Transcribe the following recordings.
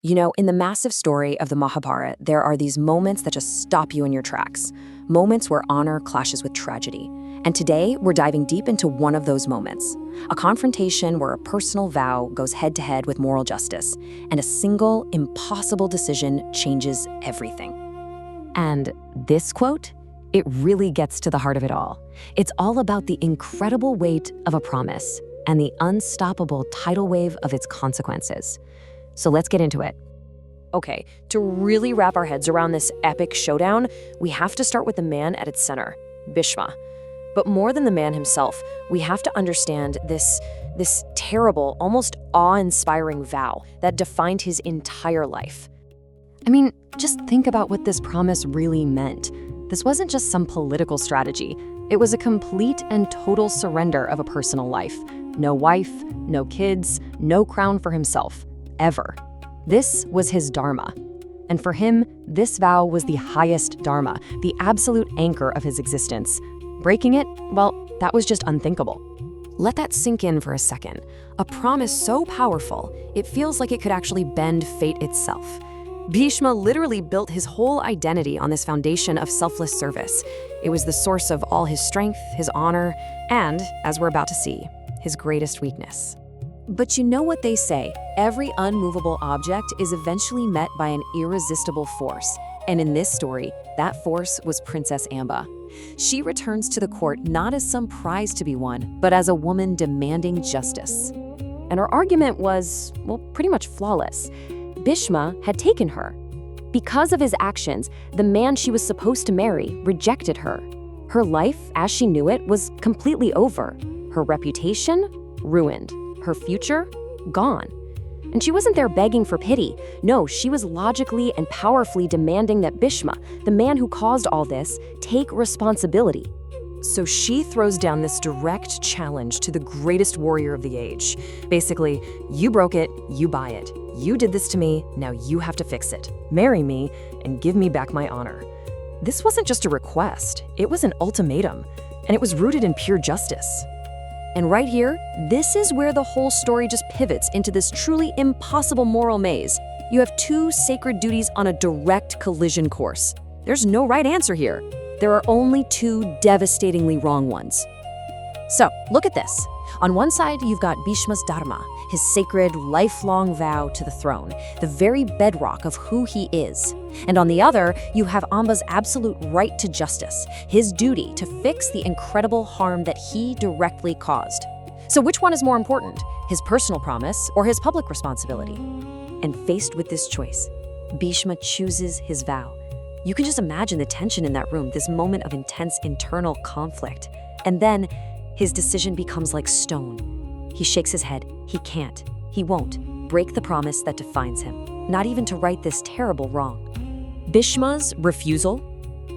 You know, in the massive story of the Mahabharat, there are these moments that just stop you in your tracks. Moments where honor clashes with tragedy. And today, we're diving deep into one of those moments. A confrontation where a personal vow goes head-to-head with moral justice, and a single, impossible decision changes everything. And this quote, it really gets to the heart of it all. It's all about the incredible weight of a promise and the unstoppable tidal wave of its consequences. So let's get into it. Okay, to really wrap our heads around this epic showdown, we have to start with the man at its center, Bhishma. But more than the man himself, we have to understand this terrible, almost awe-inspiring vow that defined his entire life. I mean, just think about what this promise really meant. This wasn't just some political strategy. It was a complete and total surrender of a personal life. No wife, no kids, no crown for himself. Ever. This was his Dharma. And for him, this vow was the highest Dharma, the absolute anchor of his existence. Breaking it, well, that was just unthinkable. Let that sink in for a second. A promise so powerful, it feels like it could actually bend fate itself. Bhishma literally built his whole identity on this foundation of selfless service. It was the source of all his strength, his honor, and, as we're about to see, his greatest weakness. But you know what they say, every unmovable object is eventually met by an irresistible force. And in this story, that force was Princess Amba. She returns to the court not as some prize to be won, but as a woman demanding justice. And her argument was, well, pretty much flawless. Bhishma had taken her. Because of his actions, the man she was supposed to marry rejected her. Her life, as she knew it, was completely over. Her reputation, ruined. Her future, gone. And she wasn't there begging for pity. No, she was logically and powerfully demanding that Bhishma, the man who caused all this, take responsibility. So she throws down this direct challenge to the greatest warrior of the age. Basically, you broke it, you buy it. You did this to me, now you have to fix it. Marry me and give me back my honor. This wasn't just a request, it was an ultimatum, and it was rooted in pure justice. And right here, this is where the whole story just pivots into this truly impossible moral maze. You have two sacred duties on a direct collision course. There's no right answer here. There are only two devastatingly wrong ones. So, look at this. On one side, you've got Bhishma's Dharma, his sacred, lifelong vow to the throne, the very bedrock of who he is. And on the other, you have Amba's absolute right to justice, his duty to fix the incredible harm that he directly caused. So which one is more important, his personal promise or his public responsibility? And faced with this choice, Bhishma chooses his vow. You can just imagine the tension in that room, this moment of intense internal conflict. And then, his decision becomes like stone. He shakes his head. He can't. He won't break the promise that defines him, not even to right this terrible wrong. Bhishma's refusal,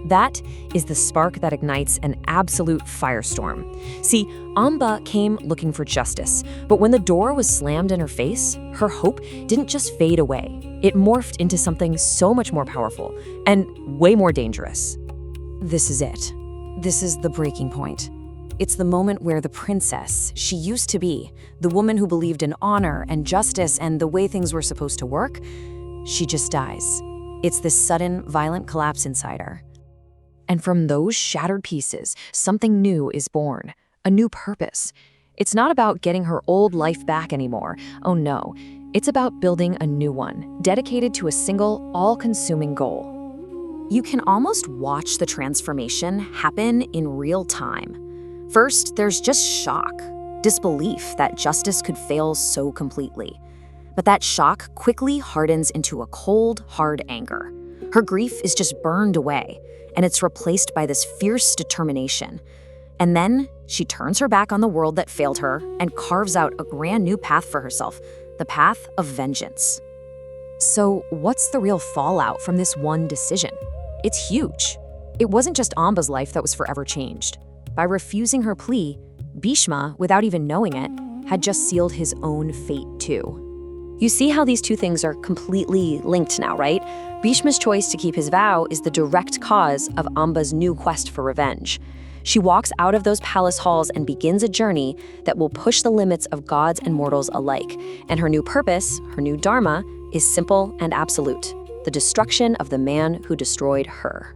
that is the spark that ignites an absolute firestorm. See, Amba came looking for justice, but when the door was slammed in her face, her hope didn't just fade away. It morphed into something so much more powerful and way more dangerous. This is it. This is the breaking point. It's the moment where the princess she used to be, the woman who believed in honor and justice and the way things were supposed to work, she just dies. It's this sudden, violent collapse inside her. And from those shattered pieces, something new is born, a new purpose. It's not about getting her old life back anymore. Oh no, it's about building a new one, dedicated to a single, all-consuming goal. You can almost watch the transformation happen in real time. First, there's just shock, disbelief that justice could fail so completely. But that shock quickly hardens into a cold, hard anger. Her grief is just burned away, and it's replaced by this fierce determination. And then she turns her back on the world that failed her and carves out a brand new path for herself, the path of vengeance. So what's the real fallout from this one decision? It's huge. It wasn't just Amba's life that was forever changed. By refusing her plea, Bhishma, without even knowing it, had just sealed his own fate too. You see how these two things are completely linked now, right? Bhishma's choice to keep his vow is the direct cause of Amba's new quest for revenge. She walks out of those palace halls and begins a journey that will push the limits of gods and mortals alike. And her new purpose, her new Dharma, is simple and absolute: the destruction of the man who destroyed her.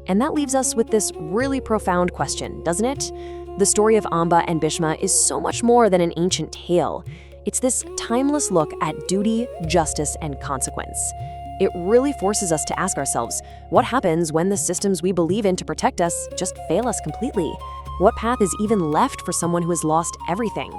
And that leaves us with this really profound question, doesn't it? The story of Amba and Bhishma is so much more than an ancient tale. It's this timeless look at duty, justice, and consequence. It really forces us to ask ourselves, what happens when the systems we believe in to protect us just fail us completely? What path is even left for someone who has lost everything?